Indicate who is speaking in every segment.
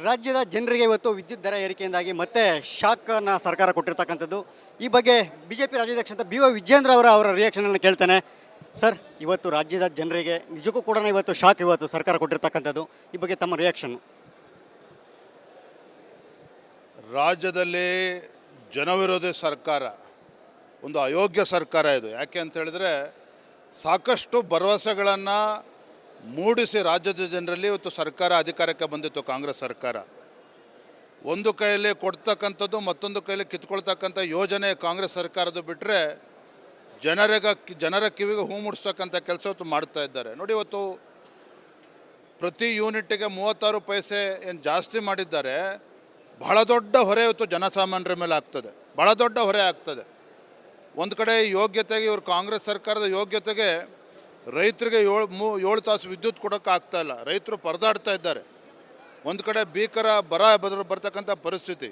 Speaker 1: ರಾಜ್ಯದ ಜನರಿಗೆ ಇವತ್ತು ವಿದ್ಯುತ್ ದರ ಏರಿಕೆಯಿಂದಾಗಿ ಮತ್ತೆ ಶಾಕನ್ನು ಸರ್ಕಾರ ಕೊಟ್ಟಿರ್ತಕ್ಕಂಥದ್ದು. ಈ ಬಗ್ಗೆ ಬಿಜೆಪಿ ರಾಜ್ಯಾಧ್ಯಕ್ಷ ಅಂತ BY ವಿಜೇಂದ್ರ ಅವರ ರಿಯಾಕ್ಷನನ್ನು ಕೇಳ್ತೇನೆ. ಸರ್, ಇವತ್ತು ರಾಜ್ಯದ ಜನರಿಗೆ ನಿಜಕ್ಕೂ ಕೂಡ ಇವತ್ತು ಶಾಕ್ ಇವತ್ತು ಸರ್ಕಾರ ಕೊಟ್ಟಿರ್ತಕ್ಕಂಥದ್ದು. ಈ ಬಗ್ಗೆ ತಮ್ಮ ರಿಯಾಕ್ಷನ್?
Speaker 2: ರಾಜ್ಯದಲ್ಲಿ ಜನವಿರೋಧಿ ಸರ್ಕಾರ, ಒಂದು ಅಯೋಗ್ಯ ಸರ್ಕಾರ ಇದು. ಯಾಕೆ ಅಂತ ಹೇಳಿದ್ರೆ ಸಾಕಷ್ಟು ಭರವಸೆಗಳನ್ನು ಮೂಡಿಸಿ ರಾಜ್ಯದ ಜನರಲ್ಲಿ ಇವತ್ತು ಸರ್ಕಾರ ಅಧಿಕಾರಕ್ಕೆ ಬಂದಿತ್ತು. ಕಾಂಗ್ರೆಸ್ ಸರ್ಕಾರ ಒಂದು ಕೈಯಲ್ಲಿ ಕೊಡ್ತಕ್ಕಂಥದ್ದು, ಮತ್ತೊಂದು ಕೈಯಲ್ಲಿ ಕಿತ್ಕೊಳ್ತಕ್ಕಂಥ ಯೋಜನೆ ಕಾಂಗ್ರೆಸ್ ಸರ್ಕಾರದ್ದು ಬಿಟ್ಟರೆ ಜನರ ಕಿವಿಗೆ ಹೂ ಮುಡಿಸ್ತಕ್ಕಂಥ ಕೆಲಸ ಇವತ್ತು ಮಾಡ್ತಾ ಇದ್ದಾರೆ. ನೋಡಿ, ಇವತ್ತು ಪ್ರತಿ ಯೂನಿಟ್ಗೆ 36 ಪೈಸೆ ಏನು ಜಾಸ್ತಿ ಮಾಡಿದ್ದಾರೆ. ಬಹಳ ದೊಡ್ಡ ಹೊರೆ ಇವತ್ತು ಜನಸಾಮಾನ್ಯರ ಮೇಲೆ ಆಗ್ತದೆ, ಬಹಳ ದೊಡ್ಡ ಹೊರೆ ಆಗ್ತದೆ. ಒಂದು ಕಡೆ ಯೋಗ್ಯತೆಗೆ, ಇವರು ಕಾಂಗ್ರೆಸ್ ಸರ್ಕಾರದ ಯೋಗ್ಯತೆಗೆ ರೈತರಿಗೆ 7 ತಾಸು ವಿದ್ಯುತ್ ಕೊಡೋಕ್ಕೆ ಆಗ್ತಾಯಿಲ್ಲ. ರೈತರು ಪರದಾಡ್ತಾ ಇದ್ದಾರೆ. ಒಂದು ಕಡೆ ಭೀಕರ ಬರ್ತಕ್ಕಂಥ ಪರಿಸ್ಥಿತಿ.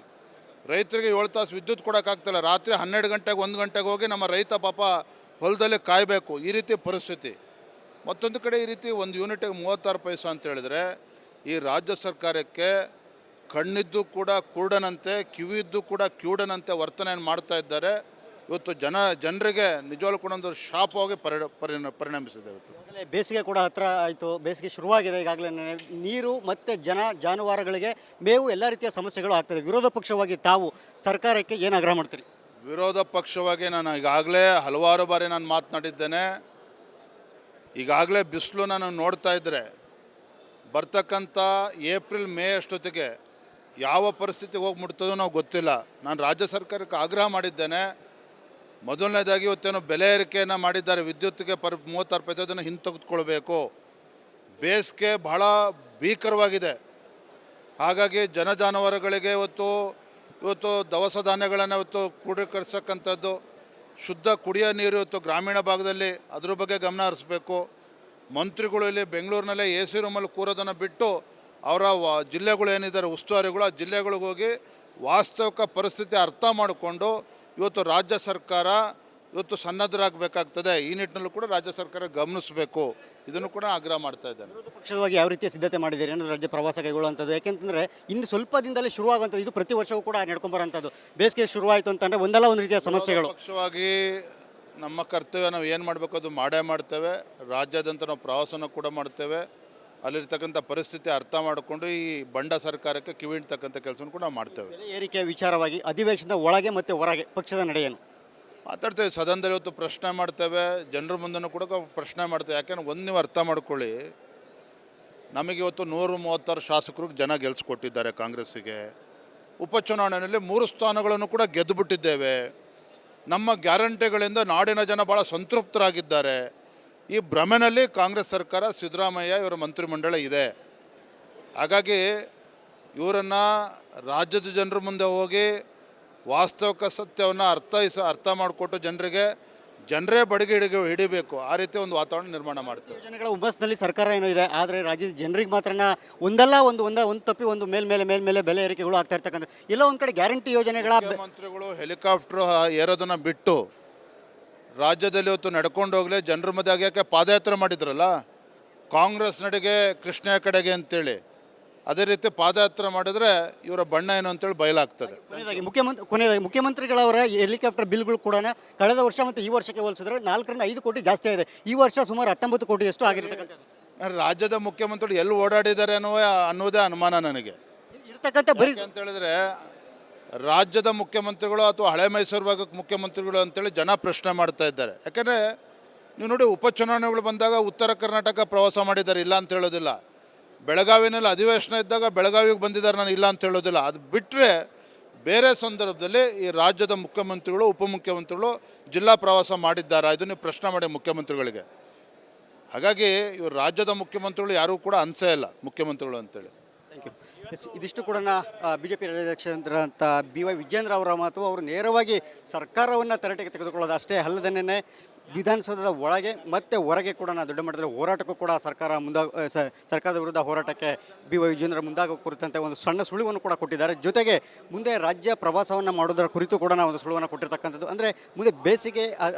Speaker 2: ರೈತರಿಗೆ 7 ತಾಸು ವಿದ್ಯುತ್ ಕೊಡೋಕ್ಕಾಗ್ತಾಯಿಲ್ಲ. ರಾತ್ರಿ 12 ಗಂಟೆಗೆ 1 ಗಂಟೆಗೆ ಹೋಗಿ ನಮ್ಮ ರೈತ ಪಾಪ ಹೊಲದಲ್ಲಿ ಕಾಯಬೇಕು. ಈ ರೀತಿ ಪರಿಸ್ಥಿತಿ. ಮತ್ತೊಂದು ಕಡೆ ಈ ರೀತಿ ಒಂದು ಯೂನಿಟಿಗೆ 36 ಪೈಸೆ ಅಂತ ಹೇಳಿದ್ರೆ ಈ ರಾಜ್ಯ ಸರ್ಕಾರಕ್ಕೆ ಕಣ್ಣಿದ್ದು ಕೂಡ ಕುರುಡನಂತೆ, ಕಿವಿದ್ದು ಕೂಡ ಕಿವುಡನಂತೆ ವರ್ತನೆಯನ್ನು ಮಾಡ್ತಾ ಇದ್ದಾರೆ. ಇವತ್ತು ಜನರಿಗೆ ನಿಜವಾಗ್ಲೂ ಕೂಡ ಒಂದು ಶಾಪವಾಗಿ ಪರಿಣಮಿಸಿದೆ. ಇವತ್ತು
Speaker 1: ಬೇಸಿಗೆ ಕೂಡ ಹತ್ರ ಆಯಿತು, ಬೇಸಿಗೆ ಶುರುವಾಗಿದೆ. ಈಗಾಗಲೇ ನೀರು ಮತ್ತು ಜಾನುವಾರುಗಳಿಗೆ ಮೇವು ಎಲ್ಲ ರೀತಿಯ ಸಮಸ್ಯೆಗಳು ಆಗ್ತದೆ. ವಿರೋಧ ಪಕ್ಷವಾಗಿ ತಾವು ಸರ್ಕಾರಕ್ಕೆ ಏನು ಆಗ್ರಹ ಮಾಡ್ತೀರಿ?
Speaker 2: ವಿರೋಧ ಪಕ್ಷವಾಗಿ ನಾನು ಈಗಾಗಲೇ ಹಲವಾರು ಬಾರಿ ನಾನು ಮಾತನಾಡಿದ್ದೇನೆ. ಈಗಾಗಲೇ ಬಿಸಿಲು ನಾನು ನೋಡ್ತಾ ಇದ್ದರೆ ಬರ್ತಕ್ಕಂಥ ಏಪ್ರಿಲ್ ಮೇ ಅಷ್ಟೊತ್ತಿಗೆ ಯಾವ ಪರಿಸ್ಥಿತಿಗೆ ಹೋಗಿ ಮುಟ್ತದೋ ನಾವು ಗೊತ್ತಿಲ್ಲ. ನಾನು ರಾಜ್ಯ ಸರ್ಕಾರಕ್ಕೆ ಆಗ್ರಹ ಮಾಡಿದ್ದೇನೆ. ಮೊದಲನೇದಾಗಿ ಇವತ್ತೇನು ಬೆಲೆ ಏರಿಕೆಯನ್ನು ಮಾಡಿದ್ದಾರೆ ವಿದ್ಯುತ್ಗೆ 36 ಪೈಸೆ, ಅದನ್ನು ಹಿಂತೆಗೆದುಕೊಳ್ಬೇಕು. ಬೇಸಿಗೆ ಬಹಳ ಭೀಕರವಾಗಿದೆ. ಹಾಗಾಗಿ ಜಾನುವಾರುಗಳಿಗೆ ಇವತ್ತು ದವಸ ಧಾನ್ಯಗಳನ್ನು ಇವತ್ತು ಕ್ರೋಢೀಕರಿಸತಕ್ಕಂಥದ್ದು, ಶುದ್ಧ ಕುಡಿಯೋ ನೀರು ಇವತ್ತು ಗ್ರಾಮೀಣ ಭಾಗದಲ್ಲಿ ಅದ್ರ ಬಗ್ಗೆ ಗಮನ ಹರಿಸ್ಬೇಕು. ಮಂತ್ರಿಗಳು ಇಲ್ಲಿ ಬೆಂಗಳೂರಿನಲ್ಲೇ AC ರೂಮಲ್ಲಿ ಕೂರೋದನ್ನು ಬಿಟ್ಟು ಅವರ ಜಿಲ್ಲೆಗಳು ಏನಿದ್ದಾರೆ ಉಸ್ತುವಾರಿಗಳು, ಆ ಜಿಲ್ಲೆಗಳಿಗೆ ಹೋಗಿ ವಾಸ್ತವಿಕ ಪರಿಸ್ಥಿತಿ ಅರ್ಥ ಮಾಡಿಕೊಂಡು ಇವತ್ತು ರಾಜ್ಯ ಸರ್ಕಾರ ಇವತ್ತು ಸನ್ನದ್ಧರಾಗಬೇಕಾಗ್ತದೆ. ಈ ನಿಟ್ಟಿನಲ್ಲೂ ಕೂಡ ರಾಜ್ಯ ಸರ್ಕಾರ ಗಮನಿಸಬೇಕು. ಇದನ್ನು ಕೂಡ ಆಗ್ರಹ ಮಾಡ್ತಾ ಇದ್ದೇನೆ.
Speaker 1: ವಿರೋಧ ಪಕ್ಷವಾಗಿ ಯಾವ ರೀತಿಯ ಸಿದ್ಧತೆ ಮಾಡಿದ್ದೀರಿ ಅನ್ನೋದು ರಾಜ್ಯ ಪ್ರವಾಸ ಕೈಗೊಳ್ಳುವಂಥದ್ದು? ಯಾಕೆಂತಂದರೆ ಇನ್ನು ಸ್ವಲ್ಪ ದಿನದಲ್ಲಿ ಶುರುವಾಗುವಂಥದ್ದು, ಇದು ಪ್ರತಿ ವರ್ಷವೂ ಕೂಡ ನಡ್ಕೊಂಬರೋಂಥದ್ದು. ಬೇಸಿಗೆ ಶುರುವಾಯಿತು ಅಂತಂದರೆ ಒಂದಲ್ಲ ಒಂದು ರೀತಿಯ ಸಮಸ್ಯೆಗಳು.
Speaker 2: ಪಕ್ಷವಾಗಿ ನಮ್ಮ ಕರ್ತವ್ಯ ನಾವು ಏನು ಮಾಡಬೇಕು ಅದು ಮಾಡೇ ಮಾಡ್ತೇವೆ. ರಾಜ್ಯಾದ್ಯಂತ ನಾವು ಪ್ರವಾಸನ ಕೂಡ ಮಾಡ್ತೇವೆ. ಅಲ್ಲಿರ್ತಕ್ಕಂಥ ಪರಿಸ್ಥಿತಿ ಅರ್ಥ ಮಾಡಿಕೊಂಡು ಈ ಬಂಡ ಸರ್ಕಾರಕ್ಕೆ ಕಿವಿಡ್ತಕ್ಕಂಥ ಕೆಲಸವನ್ನು ಕೂಡ ನಾವು ಮಾಡ್ತೇವೆ.
Speaker 1: ಬೆಲೆ ಏರಿಕೆ ವಿಚಾರವಾಗಿ ಅಧಿವೇಶನದ ಒಳಗೆ ಮತ್ತು ಹೊರಗೆ ಪಕ್ಷದ ನಡೆಯನ್ನು
Speaker 2: ಮಾತಾಡ್ತೇವೆ. ಸದನದಲ್ಲಿ ಇವತ್ತು ಪ್ರಶ್ನೆ ಮಾಡ್ತೇವೆ, ಜನರ ಮುಂದೆನೂ ಕೂಡ ಪ್ರಶ್ನೆ ಮಾಡ್ತೇವೆ. ಯಾಕೆಂದ್ರೆ ಒಂದು ನೀವು ಅರ್ಥ ಮಾಡ್ಕೊಳ್ಳಿ, ನಮಗೆ ಇವತ್ತು 136 ಶಾಸಕರು ಜನ ಗೆಲ್ಲಿಸ್ಕೊಟ್ಟಿದ್ದಾರೆ ಕಾಂಗ್ರೆಸ್ಸಿಗೆ. ಉಪಚುನಾವಣೆಯಲ್ಲಿ 3 ಸ್ಥಾನಗಳನ್ನು ಕೂಡ ಗೆದ್ದುಬಿಟ್ಟಿದ್ದೇವೆ. ನಮ್ಮ ಗ್ಯಾರಂಟಿಗಳಿಂದ ನಾಡಿನ ಜನ ಭಾಳ ಸಂತೃಪ್ತರಾಗಿದ್ದಾರೆ. ಈ ಭ್ರಮೆನಲ್ಲಿ ಕಾಂಗ್ರೆಸ್ ಸರ್ಕಾರ, ಸಿದ್ದರಾಮಯ್ಯ ಇವರ ಮಂತ್ರಿಮಂಡಲ ಇದೆ. ಹಾಗಾಗಿ ಇವರನ್ನು ರಾಜ್ಯದ ಜನರ ಮುಂದೆ ಹೋಗಿ ವಾಸ್ತವಿಕ ಸತ್ಯವನ್ನು ಅರ್ಥ ಮಾಡಿಕೊಟ್ಟು ಜನರೇ ಬಡಿಗೆ ಹಿಡಿಬೇಕು. ಆ ರೀತಿ ಒಂದು ವಾತಾವರಣ ನಿರ್ಮಾಣ ಮಾಡ್ತೀವಿ.
Speaker 1: ಯೋಜನೆಗಳ ಹುಮ್ಮಸ್ನಲ್ಲಿ ಸರ್ಕಾರ ಏನೋ ಇದೆ, ಆದರೆ ರಾಜ್ಯದ ಜನರಿಗೆ ಮಾತ್ರ ಒಂದಲ್ಲ ಒಂದು ತಪ್ಪಿ ಒಂದು ಮೇಲ್ಮೇಲೆ ಬೆಲೆ ಏರಿಕೆಗಳು ಆಗ್ತಾ ಇರ್ತಕ್ಕಂಥ ಎಲ್ಲ ಒಂದು ಕಡೆ ಗ್ಯಾರಂಟಿ ಯೋಜನೆಗಳ
Speaker 2: ಮುಖ್ಯಮಂತ್ರಿಗಳು ಹೆಲಿಕಾಪ್ಟರ್ ಏರೋದನ್ನು ಬಿಟ್ಟು ರಾಜ್ಯದಲ್ಲಿ ಇವತ್ತು ನಡ್ಕೊಂಡು ಹೋಗಲೇ ಜನರ ಮಧ್ಯೆ ಆಗ್ಯಾಕೆ ಪಾದಯಾತ್ರೆ ಮಾಡಿದ್ರಲ್ಲ ಕಾಂಗ್ರೆಸ್ ನಡೆಗೆ ಕೃಷ್ಣ ಕಡೆಗೆ ಅಂತೇಳಿ, ಅದೇ ರೀತಿ ಪಾದಯಾತ್ರೆ ಮಾಡಿದ್ರೆ ಇವರ ಬಣ್ಣ ಏನು ಅಂತೇಳಿ ಬಯಲಾಗ್ತದೆ.
Speaker 1: ಕೊನೆಯದಾಗಿ ಮುಖ್ಯಮಂತ್ರಿಗಳವರ ಹೆಲಿಕಾಪ್ಟರ್ ಬಿಲ್ಗಳು ಕೂಡ ಕಳೆದ ವರ್ಷ ಮತ್ತು ಈ ವರ್ಷಕ್ಕೆ ಹೋಲಿಸಿದ್ರೆ 4 ರಿಂದ 5 ಕೋಟಿ ಜಾಸ್ತಿ ಆಗಿದೆ. ಈ ವರ್ಷ ಸುಮಾರು 19 ಕೋಟಿಯಷ್ಟು ಆಗಿರ್ತಕ್ಕಂಥದ್ದು.
Speaker 2: ರಾಜ್ಯದ ಮುಖ್ಯಮಂತ್ರಿಗಳು ಎಲ್ಲಿ ಓಡಾಡಿದ್ದಾರೆ ಅನ್ನೋದೇ ಅನುಮಾನ ನನಗೆ
Speaker 1: ಇರ್ತಕ್ಕಂಥ. ಬರೀ
Speaker 2: ಅಂತ ಹೇಳಿದ್ರೆ ರಾಜ್ಯದ ಮುಖ್ಯಮಂತ್ರಿಗಳು ಅಥವಾ ಹಳೆ ಮೈಸೂರು ಭಾಗಕ್ಕೆ ಮುಖ್ಯಮಂತ್ರಿಗಳು ಅಂತೇಳಿ ಜನ ಪ್ರಶ್ನೆ ಮಾಡ್ತಾ ಇದ್ದಾರೆ. ಯಾಕೆಂದರೆ ನೀವು ನೋಡಿ, ಉಪಚುನಾವಣೆಗಳು ಬಂದಾಗ ಉತ್ತರ ಕರ್ನಾಟಕ ಪ್ರವಾಸ ಮಾಡಿದ್ದಾರೆ, ಇಲ್ಲ ಅಂತ ಹೇಳೋದಿಲ್ಲ. ಬೆಳಗಾವಿನಲ್ಲಿ ಅಧಿವೇಶನ ಇದ್ದಾಗ ಬೆಳಗಾವಿಗೆ ಬಂದಿದ್ದಾರೆ, ನಾನು ಇಲ್ಲ ಅಂತ ಹೇಳೋದಿಲ್ಲ. ಅದು ಬಿಟ್ಟರೆ ಬೇರೆ ಸಂದರ್ಭದಲ್ಲಿ ಈ ರಾಜ್ಯದ ಮುಖ್ಯಮಂತ್ರಿಗಳು, ಉಪಮುಖ್ಯಮಂತ್ರಿಗಳು ಜಿಲ್ಲಾ ಪ್ರವಾಸ ಮಾಡಿದ್ದಾರಾ, ಇದು ನೀವು ಪ್ರಶ್ನೆ ಮಾಡಿ ಮುಖ್ಯಮಂತ್ರಿಗಳಿಗೆ. ಹಾಗಾಗಿ ಇವರು ರಾಜ್ಯದ ಮುಖ್ಯಮಂತ್ರಿಗಳು ಯಾರೂ ಕೂಡ ಅನ್ಸೇ ಇಲ್ಲ ಮುಖ್ಯಮಂತ್ರಿಗಳು ಅಂತೇಳಿ.
Speaker 1: Thank you. ಇದಿಷ್ಟು ಕೂಡ ಬಿಜೆಪಿ ರಾಜ್ಯಾಧ್ಯಕ್ಷರಂತ BY ವಿಜೇಂದ್ರ ಅವರ ಮಾತು. ಅವರು ನೇರವಾಗಿ ಸರ್ಕಾರವನ್ನು ತರಾಟೆಗೆ ತೆಗೆದುಕೊಳ್ಳೋದು ಅಷ್ಟೇ ಅಲ್ಲದೇ ವಿಧಾನಸೌಧದ ಒಳಗೆ ಮತ್ತು ಹೊರಗೆ ಕೂಡ ದೊಡ್ಡ ಮಟ್ಟದಲ್ಲಿ ಹೋರಾಟಕ್ಕೂ ಕೂಡ ಸರ್ಕಾರದ ವಿರುದ್ಧ ಹೋರಾಟಕ್ಕೆ BY ವಿಜೇಂದ್ರ ಮುಂದಾಗೋ ಕುರಿತಂತೆ ಒಂದು ಸಣ್ಣ ಸುಳಿವನ್ನು ಕೂಡ ಕೊಟ್ಟಿದ್ದಾರೆ. ಜೊತೆಗೆ ಮುಂದೆ ರಾಜ್ಯ ಪ್ರವಾಸವನ್ನು ಮಾಡೋದರ ಕುರಿತು ಕೂಡ ಒಂದು ಸುಳಿವನ್ನು ಕೊಟ್ಟಿರ್ತಕ್ಕಂಥದ್ದು. ಅಂದರೆ ಮುಂದೆ ಬೇಸಿಗೆ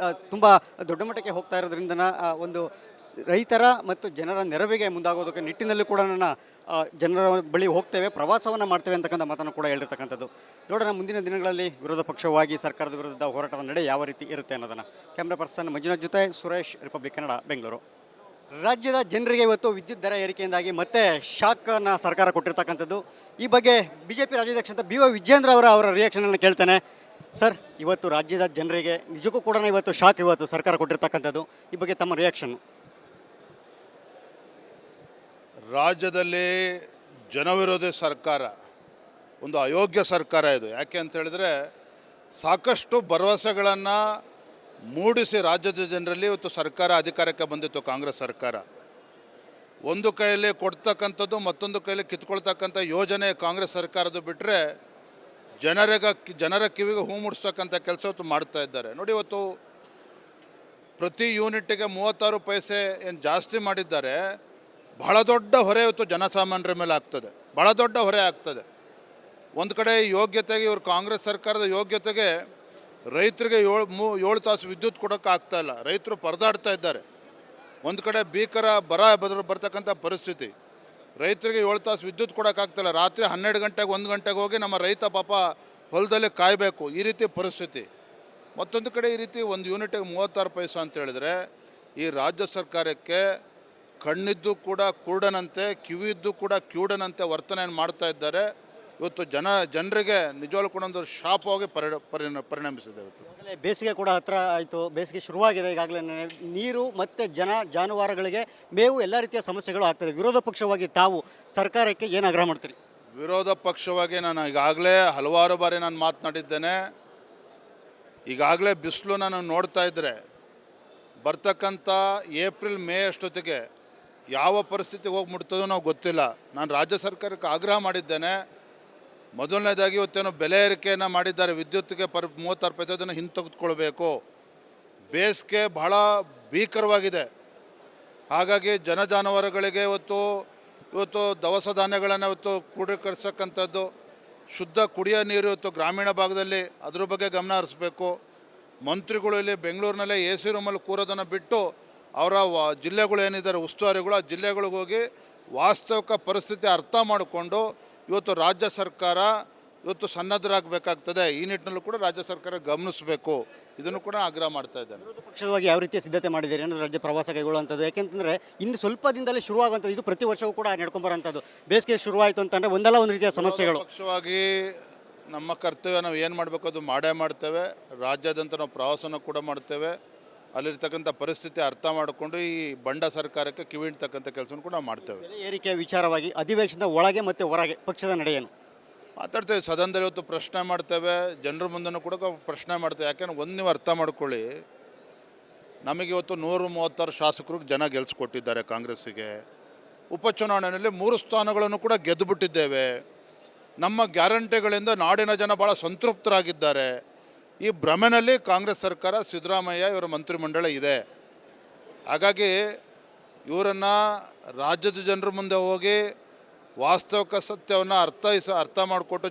Speaker 1: ತುಂಬ ದೊಡ್ಡ ಮಟ್ಟಕ್ಕೆ ಹೋಗ್ತಾ ಇರೋದ್ರಿಂದ ಒಂದು ರೈತರ ಮತ್ತು ಜನರ ನೆರವಿಗೆ ಮುಂದಾಗೋದಕ್ಕೆ ನಿಟ್ಟಿನಲ್ಲಿ ಕೂಡ ಜನರ ಬಳಿ ಹೋಗ್ತೇವೆ, ಪ್ರವಾಸವನ್ನು ಮಾಡ್ತೇವೆ ಅಂತಕ್ಕಂಥ ಮಾತನ್ನು ಕೂಡ ಹೇಳಿರ್ತಕ್ಕಂಥದ್ದು. ನೋಡೋಣ ಮುಂದಿನ ದಿನಗಳಲ್ಲಿ ವಿರೋಧ ಪಕ್ಷವಾಗಿ ಸರ್ಕಾರದ ವಿರುದ್ಧ ಹೋರಾಟದ ನಡೆ ಯಾವ ರೀತಿ ಇರುತ್ತೆ ಅನ್ನೋದನ್ನು. ಕ್ಯಾಮ್ರಾ ಪರ್ಸನ್ ಮಂಜುನಾಥ್ ಜೊತೆ ಸುರೇಶ್, ರಿಪಬ್ಲಿಕ್ ಕನ್ನಡ, ಬೆಂಗಳೂರು. ರಾಜ್ಯದ ಜನರಿಗೆ ಇವತ್ತು ವಿದ್ಯುತ್ ದರ ಏರಿಕೆಯಿಂದಾಗಿ ಮತ್ತೆ ಶಾಕನ್ನು ಸರ್ಕಾರ ಕೊಟ್ಟಿರ್ತಕ್ಕಂಥದ್ದು. ಈ ಬಗ್ಗೆ ಬಿಜೆಪಿ ರಾಜ್ಯಾಧ್ಯಕ್ಷ ಅಂತ BY ವಿಜೇಂದ್ರ ಅವರ ರಿಯಾಕ್ಷನನ್ನು ಕೇಳ್ತೇನೆ. ಸರ್, ಇವತ್ತು ರಾಜ್ಯದ ಜನರಿಗೆ ನಿಜಕ್ಕೂ ಕೂಡ ಇವತ್ತು ಶಾಕ್ ಇವತ್ತು ಸರ್ಕಾರ ಕೊಟ್ಟಿರ್ತಕ್ಕಂಥದ್ದು. ಈ ಬಗ್ಗೆ ತಮ್ಮ ರಿಯಾಕ್ಷನ್.
Speaker 2: ರಾಜ್ಯದಲ್ಲಿ ಜನವಿರೋಧಿ ಸರ್ಕಾರ, ಒಂದು ಅಯೋಗ್ಯ ಸರ್ಕಾರ ಇದು. ಯಾಕೆ ಅಂತ ಹೇಳಿದ್ರೆ ಸಾಕಷ್ಟು ಭರವಸೆಗಳನ್ನು ಮೂಡಿಸಿ ರಾಜ್ಯದ ಜನರಲ್ಲಿ ಇವತ್ತು ಸರ್ಕಾರ ಅಧಿಕಾರಕ್ಕೆ ಬಂದಿತ್ತು. ಕಾಂಗ್ರೆಸ್ ಸರ್ಕಾರ ಒಂದು ಕೈಯಲ್ಲಿ ಕೊಡ್ತಕ್ಕಂಥದ್ದು, ಮತ್ತೊಂದು ಕೈಯಲ್ಲಿ ಕಿತ್ಕೊಳ್ತಕ್ಕಂಥ ಯೋಜನೆ ಕಾಂಗ್ರೆಸ್ ಸರ್ಕಾರದ್ದು ಬಿಟ್ಟರೆ ಜನರ ಕಿವಿಗೆ ಹೂ ಮುಡಿಸ್ತಕ್ಕಂಥ ಕೆಲಸ ಇವತ್ತು ಮಾಡ್ತಾ ಇದ್ದಾರೆ. ನೋಡಿ, ಇವತ್ತು ಪ್ರತಿ ಯೂನಿಟ್ಗೆ 36 ಪೈಸೆ ಏನು ಜಾಸ್ತಿ ಮಾಡಿದ್ದಾರೆ. ಬಹಳ ದೊಡ್ಡ ಹೊರೆ ಇವತ್ತು ಜನಸಾಮಾನ್ಯರ ಮೇಲೆ ಆಗ್ತದೆ, ಬಹಳ ದೊಡ್ಡ ಹೊರೆ ಆಗ್ತದೆ. ಒಂದು ಕಡೆ ಯೋಗ್ಯತೆಗೆ, ಇವರು ಕಾಂಗ್ರೆಸ್ ಸರ್ಕಾರದ ಯೋಗ್ಯತೆಗೆ ರೈತರಿಗೆ 7 ತಾಸು ವಿದ್ಯುತ್ ಕೊಡೋಕ್ಕೆ ಆಗ್ತಾಯಿಲ್ಲ. ರೈತರು ಪರದಾಡ್ತಾ ಇದ್ದಾರೆ. ಒಂದು ಕಡೆ ಭೀಕರ ಬರ್ತಕ್ಕಂಥ ಪರಿಸ್ಥಿತಿ. ರೈತರಿಗೆ 7 ತಾಸು ವಿದ್ಯುತ್ ಕೊಡೋಕ್ಕಾಗ್ತಾಯಿಲ್ಲ. ರಾತ್ರಿ 12 ಗಂಟೆಗೆ 1 ಗಂಟೆಗೆ ಹೋಗಿ ನಮ್ಮ ರೈತ ಪಾಪ ಹೊಲದಲ್ಲಿ ಕಾಯಬೇಕು, ಈ ರೀತಿ ಪರಿಸ್ಥಿತಿ. ಮತ್ತೊಂದು ಕಡೆ ಈ ರೀತಿ ಒಂದು ಯೂನಿಟಿಗೆ 36 ಪೈಸೆ ಅಂತ ಹೇಳಿದ್ರೆ ಈ ರಾಜ್ಯ ಸರ್ಕಾರಕ್ಕೆ ಕಣ್ಣಿದ್ದು ಕೂಡ ಕುರುಡನಂತೆ, ಕಿವಿಯಿದ್ದು ಕೂಡ ಕಿವುಡನಂತೆ ವರ್ತನೆಯನ್ನು ಮಾಡ್ತಾ ಇದ್ದಾರೆ. ಇವತ್ತು ಜನರಿಗೆ ನಿಜವಾಗ್ಲೂ ಕೂಡ ಒಂದು ಶಾಪವಾಗಿ ಪರಿಣಮಿಸಿದೆ. ಇವತ್ತು
Speaker 1: ಬೇಸಿಗೆ ಕೂಡ ಹತ್ರ ಆಯಿತು, ಬೇಸಿಗೆ ಶುರುವಾಗಿದೆ ಈಗಾಗಲೇ. ನೀರು ಮತ್ತು ಜಾನುವಾರುಗಳಿಗೆ ಮೇವು ಎಲ್ಲ ರೀತಿಯ ಸಮಸ್ಯೆಗಳು ಆಗ್ತದೆ. ವಿರೋಧ ಪಕ್ಷವಾಗಿ ತಾವು ಸರ್ಕಾರಕ್ಕೆ ಏನು ಆಗ್ರಹ ಮಾಡ್ತೀರಿ?
Speaker 2: ವಿರೋಧ ಪಕ್ಷವಾಗಿ ನಾನು ಈಗಾಗಲೇ ಹಲವಾರು ಬಾರಿ ನಾನು ಮಾತನಾಡಿದ್ದೇನೆ. ಈಗಾಗಲೇ ಬಿಸಿಲು ನಾನು ನೋಡ್ತಾ ಇದ್ದರೆ ಬರ್ತಕ್ಕಂಥ ಏಪ್ರಿಲ್ ಮೇ ಅಷ್ಟೊತ್ತಿಗೆ ಯಾವ ಪರಿಸ್ಥಿತಿಗೆ ಹೋಗಿ ಮುಟ್ತದೋ ನಾವು ಗೊತ್ತಿಲ್ಲ. ನಾನು ರಾಜ್ಯ ಸರ್ಕಾರಕ್ಕೆ ಆಗ್ರಹ ಮಾಡಿದ್ದೇನೆ. ಮೊದಲನೇದಾಗಿ ಇವತ್ತೇನು ಬೆಲೆ ಏರಿಕೆಯನ್ನು ಮಾಡಿದ್ದಾರೆ ವಿದ್ಯುತ್ಗೆ 36 ಪೈಸೆ, ಅದನ್ನು ಹಿಂತೆಗೆದುಕೊಳ್ಬೇಕು. ಬೇಸಿಗೆ ಬಹಳ ಭೀಕರವಾಗಿದೆ. ಹಾಗಾಗಿ ಜಾನುವಾರುಗಳಿಗೆ ಇವತ್ತು ದವಸ ಧಾನ್ಯಗಳನ್ನು ಇವತ್ತು ಕ್ರೋಢೀಕರಿಸಕ್ಕಂಥದ್ದು, ಶುದ್ಧ ಕುಡಿಯೋ ನೀರು ಇವತ್ತು ಗ್ರಾಮೀಣ ಭಾಗದಲ್ಲಿ ಅದ್ರ ಬಗ್ಗೆ ಗಮನ ಹರಿಸ್ಬೇಕು. ಮಂತ್ರಿಗಳು ಇಲ್ಲಿ ಬೆಂಗಳೂರಿನಲ್ಲೇ AC ರೂಮಲ್ಲಿ ಕೂರೋದನ್ನು ಬಿಟ್ಟು ಅವರ ಜಿಲ್ಲೆಗಳು ಏನಿದ್ದಾರೆ ಉಸ್ತುವಾರಿಗಳು, ಆ ಜಿಲ್ಲೆಗಳಿಗೆ ಹೋಗಿ ವಾಸ್ತವಿಕ ಪರಿಸ್ಥಿತಿ ಅರ್ಥ ಮಾಡಿಕೊಂಡು ಇವತ್ತು ರಾಜ್ಯ ಸರ್ಕಾರ ಇವತ್ತು ಸನ್ನದ್ಧರಾಗಬೇಕಾಗ್ತದೆ. ಈ ನಿಟ್ಟಿನಲ್ಲೂ ಕೂಡ ರಾಜ್ಯ ಸರ್ಕಾರ ಗಮನಿಸಬೇಕು. ಇದನ್ನು ಕೂಡ ಆಗ್ರಹ ಮಾಡ್ತಾ ಇದ್ದೇನೆ.
Speaker 1: ವಿರೋಧ ಪಕ್ಷವಾಗಿ ಯಾವ ರೀತಿಯ ಸಿದ್ಧತೆ ಮಾಡಿದ್ದೀರಿ ಅನ್ನೋದು ರಾಜ್ಯ ಪ್ರವಾಸ ಕೈಗೊಳ್ಳುವಂಥದ್ದು? ಯಾಕೆಂತಂದರೆ ಇನ್ನು ಸ್ವಲ್ಪ ದಿನದಲ್ಲಿ ಶುರುವಾಗುವಂಥದ್ದು, ಇದು ಪ್ರತಿ ವರ್ಷವೂ ಕೂಡ ನಡ್ಕೊಂಬರೋಂಥದ್ದು. ಬೇಸಿಗೆ ಶುರುವಾಯಿತು ಅಂತಂದರೆ ಒಂದಲ್ಲ ಒಂದು ರೀತಿಯ ಸಮಸ್ಯೆಗಳು.
Speaker 2: ಪಕ್ಷವಾಗಿ ನಮ್ಮ ಕರ್ತವ್ಯ ನಾವು ಏನು ಮಾಡಬೇಕು ಅದು ಮಾಡೇ ಮಾಡ್ತೇವೆ. ರಾಜ್ಯಾದ್ಯಂತ ನಾವು ಪ್ರವಾಸನ ಕೂಡ ಮಾಡ್ತೇವೆ. ಅಲ್ಲಿರ್ತಕ್ಕಂಥ ಪರಿಸ್ಥಿತಿ ಅರ್ಥ ಮಾಡಿಕೊಂಡು ಈ ಬಂಡ ಸರ್ಕಾರಕ್ಕೆ ಕಿವಿಡ್ತಕ್ಕಂಥ ಕೆಲಸವನ್ನು ಕೂಡ ನಾವು ಮಾಡ್ತೇವೆ.
Speaker 1: ಬೆಲೆ ಏರಿಕೆ ವಿಚಾರವಾಗಿ ಅಧಿವೇಶನದ ಒಳಗೆ ಮತ್ತು ಹೊರಗೆ ಪಕ್ಷದ ನಡೆಯೇನು
Speaker 2: ಮಾತಾಡ್ತೇವೆ. ಸದನದಲ್ಲಿ ಇವತ್ತು ಪ್ರಶ್ನೆ ಮಾಡ್ತೇವೆ, ಜನರ ಮುಂದೆನೂ ಕೂಡ ಪ್ರಶ್ನೆ ಮಾಡ್ತೇವೆ. ಯಾಕೆಂದ್ರೆ ಒಂದು ನೀವು ಅರ್ಥ ಮಾಡ್ಕೊಳ್ಳಿ, ನಮಗೆ ಇವತ್ತು 136 ಶಾಸಕರು ಜನ ಗೆಲ್ಲಿಸ್ಕೊಟ್ಟಿದ್ದಾರೆ ಕಾಂಗ್ರೆಸ್ಸಿಗೆ. ಉಪಚುನಾವಣೆಯಲ್ಲಿ 3 ಸ್ಥಾನಗಳನ್ನು ಕೂಡ ಗೆದ್ದುಬಿಟ್ಟಿದ್ದೇವೆ. ನಮ್ಮ ಗ್ಯಾರಂಟಿಗಳಿಂದ ನಾಡಿನ ಜನ ಭಾಳ ಸಂತೃಪ್ತರಾಗಿದ್ದಾರೆ. ಈ ಭ್ರಮೆನಲ್ಲಿ ಕಾಂಗ್ರೆಸ್ ಸರ್ಕಾರ, ಸಿದ್ದರಾಮಯ್ಯ ಇವರ ಮಂತ್ರಿಮಂಡಲ ಇದೆ. ಹಾಗಾಗಿ ಇವರನ್ನು ರಾಜ್ಯದ ಜನರ ಮುಂದೆ ಹೋಗಿ ವಾಸ್ತವಿಕ ಸತ್ಯವನ್ನು ಅರ್ಥ ಮಾಡಿಕೊಟ್ಟು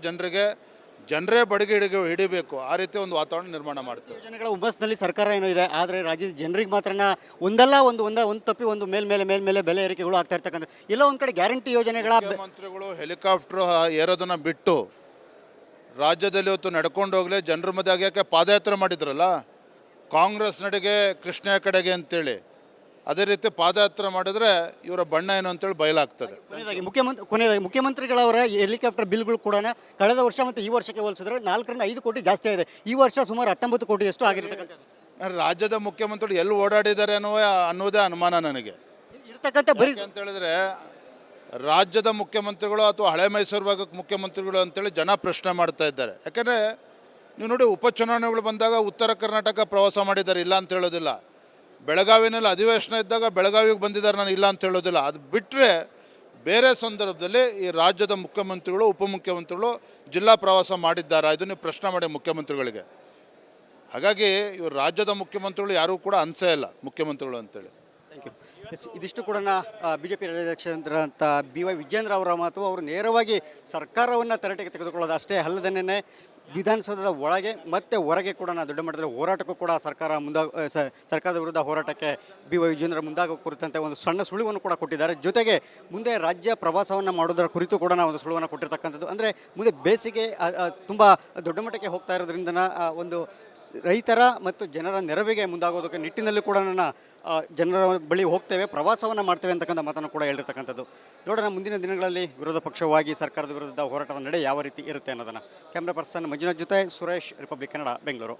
Speaker 2: ಜನರೇ ಬಡಿಗೆ ಹಿಡಿಬೇಕು. ಆ ರೀತಿ ಒಂದು ವಾತಾವರಣ ನಿರ್ಮಾಣ ಮಾಡ್ತೇವೆ.
Speaker 1: ಯೋಜನೆಗಳ ಹುಮ್ಮಸ್ನಲ್ಲಿ ಸರ್ಕಾರ ಏನೋ ಇದೆ, ಆದರೆ ರಾಜ್ಯದ ಜನರಿಗೆ ಮಾತ್ರ ಒಂದಲ್ಲ ಒಂದು ತಪ್ಪಿ ಒಂದು ಮೇಲ್ಮೇಲೆ ಬೆಲೆ ಏರಿಕೆಗಳು ಆಗ್ತಾ ಇರ್ತಕ್ಕಂಥ ಎಲ್ಲ ಒಂದು ಕಡೆ ಗ್ಯಾರಂಟಿ ಯೋಜನೆಗಳ
Speaker 2: ಮಂತ್ರಿಗಳು ಹೆಲಿಕಾಪ್ಟರ್ ಏರೋದನ್ನು ಬಿಟ್ಟು ರಾಜ್ಯದಲ್ಲಿ ಇವತ್ತು ನಡ್ಕೊಂಡು ಹೋಗಲಿ, ಜನರ ಮಧ್ಯೆ ಆಗ್ಯಾಕೆ ಪಾದಯಾತ್ರೆ ಮಾಡಿದ್ರಲ್ಲ ಕಾಂಗ್ರೆಸ್ ನಡೆಗೆ ಕೃಷ್ಣ ಕಡೆಗೆ ಅಂತೇಳಿ, ಅದೇ ರೀತಿ ಪಾದಯಾತ್ರೆ ಮಾಡಿದ್ರೆ ಇವರ ಬಣ್ಣ ಏನು ಅಂತೇಳಿ ಬಯಲಾಗ್ತದೆ.
Speaker 1: ಕೊನೆಯದಾಗಿ ಮುಖ್ಯಮಂತ್ರಿಗಳವರ ಹೆಲಿಕಾಪ್ಟರ್ ಬಿಲ್ಗಳು ಕೂಡ ಕಳೆದ ವರ್ಷ ಮತ್ತು ಈ ವರ್ಷಕ್ಕೆ ಹೋಲಿಸಿದ್ರೆ 4 ರಿಂದ 5 ಕೋಟಿ ಜಾಸ್ತಿ ಆಗಿದೆ. ಈ ವರ್ಷ ಸುಮಾರು 19 ಕೋಟಿಯಷ್ಟು ಆಗಿರ್ತಕ್ಕಂಥದ್ದು.
Speaker 2: ರಾಜ್ಯದ ಮುಖ್ಯಮಂತ್ರಿಗಳು ಎಲ್ಲಿ ಓಡಾಡಿದ್ದಾರೆ ಅನ್ನೋದೇ ಅನುಮಾನ ನನಗೆ
Speaker 1: ಇರ್ತಕ್ಕಂಥ ಬರೀ
Speaker 2: ಅಂತ ಹೇಳಿದ್ರೆ ರಾಜ್ಯದ ಮುಖ್ಯಮಂತ್ರಿಗಳು ಅಥವಾ ಹಳೆ ಮೈಸೂರು ಭಾಗಕ್ಕೆ ಮುಖ್ಯಮಂತ್ರಿಗಳು ಅಂತೇಳಿ ಜನ ಪ್ರಶ್ನೆ ಮಾಡ್ತಾ ಇದ್ದಾರೆ. ಯಾಕಂದರೆ ನೀವು ನೋಡಿ, ಉಪಚುನಾವಣೆಗಳು ಬಂದಾಗ ಉತ್ತರ ಕರ್ನಾಟಕ ಪ್ರವಾಸ ಮಾಡಿದ್ದಾರೆ, ಇಲ್ಲ ಅಂತ ಹೇಳೋದಿಲ್ಲ. ಬೆಳಗಾವಿನಲ್ಲಿ ಅಧಿವೇಶನ ಇದ್ದಾಗ ಬೆಳಗಾವಿಗೆ ಬಂದಿದ್ದಾರೆ, ನಾನು ಇಲ್ಲ ಅಂತ ಹೇಳೋದಿಲ್ಲ. ಅದು ಬಿಟ್ಟರೆ ಬೇರೆ ಸಂದರ್ಭದಲ್ಲಿ ಈ ರಾಜ್ಯದ ಮುಖ್ಯಮಂತ್ರಿಗಳು, ಉಪಮುಖ್ಯಮಂತ್ರಿಗಳು ಜಿಲ್ಲಾ ಪ್ರವಾಸ ಮಾಡಿದ್ದಾರೆ. ಇದನ್ನು ಪ್ರಶ್ನೆ ಮಾಡಿ ಮುಖ್ಯಮಂತ್ರಿಗಳಿಗೆ. ಹಾಗಾಗಿ ಇವರು ರಾಜ್ಯದ ಮುಖ್ಯಮಂತ್ರಿಗಳು ಯಾರೂ ಕೂಡ ಅನಿಸೇ ಇಲ್ಲ ಮುಖ್ಯಮಂತ್ರಿಗಳು ಅಂತೇಳಿ.
Speaker 1: Thank you. ಇದಿಷ್ಟು ಕೂಡ ಬಿಜೆಪಿ ರಾಜ್ಯಾಧ್ಯಕ್ಷರಂತ BY ವಿಜೇಂದ್ರ ಅವರ ಮಾತು. ಅವರು ನೇರವಾಗಿ ಸರ್ಕಾರವನ್ನು ತರಾಟೆಗೆ ತೆಗೆದುಕೊಳ್ಳೋದು ಅಷ್ಟೇ ಅಲ್ಲದೇನೆ ವಿಧಾನಸೌಧದ ಒಳಗೆ ಮತ್ತು ಹೊರಗೆ ಕೂಡ ದೊಡ್ಡ ಮಟ್ಟದಲ್ಲಿ ಹೋರಾಟಕ್ಕೂ ಕೂಡ ಸರ್ಕಾರದ ವಿರುದ್ಧ ಹೋರಾಟಕ್ಕೆ BY ವಿಜೇಂದ್ರ ಮುಂದಾಗೋ ಕುರಿತಂತೆ ಒಂದು ಸಣ್ಣ ಸುಳಿವನ್ನು ಕೂಡ ಕೊಟ್ಟಿದ್ದಾರೆ. ಜೊತೆಗೆ ಮುಂದೆ ರಾಜ್ಯ ಪ್ರವಾಸವನ್ನು ಮಾಡೋದರ ಕುರಿತು ಕೂಡ ಒಂದು ಸುಳಿವನ್ನು ಕೊಟ್ಟಿರ್ತಕ್ಕಂಥದ್ದು. ಅಂದರೆ ಮುಂದೆ ಬೇಸಿಗೆ ತುಂಬ ದೊಡ್ಡ ಮಟ್ಟಕ್ಕೆ ಹೋಗ್ತಾ ಇರೋದ್ರಿಂದ ಒಂದು ರೈತರ ಮತ್ತು ಜನರ ನೆರವಿಗೆ ಮುಂದಾಗೋದಕ್ಕೆ ನಿಟ್ಟಿನಲ್ಲಿ ಕೂಡ ಜನರ ಬಳಿ ಹೋಗ್ತೇವೆ, ಪ್ರವಾಸವನ್ನು ಮಾಡ್ತೇವೆ ಅಂತಕ್ಕಂಥ ಮಾತನ್ನು ಕೂಡ ಹೇಳಿರ್ತಕ್ಕಂಥದ್ದು. ನೋಡೋಣ ಮುಂದಿನ ದಿನಗಳಲ್ಲಿ ವಿರೋಧ ಪಕ್ಷವಾಗಿ ಸರ್ಕಾರದ ವಿರುದ್ಧ ಹೋರಾಟದ ನಡೆ ಯಾವ ರೀತಿ ಇರುತ್ತೆ ಅನ್ನೋದನ್ನು. ಕ್ಯಾಮ್ರಾ ಪರ್ಸನ್ ಮಂಜುನಾಥ್ ಜೊತೆ ಸುರೇಶ್, ರಿಪಬ್ಲಿಕ್ ಕನ್ನಡ, ಬೆಂಗಳೂರು.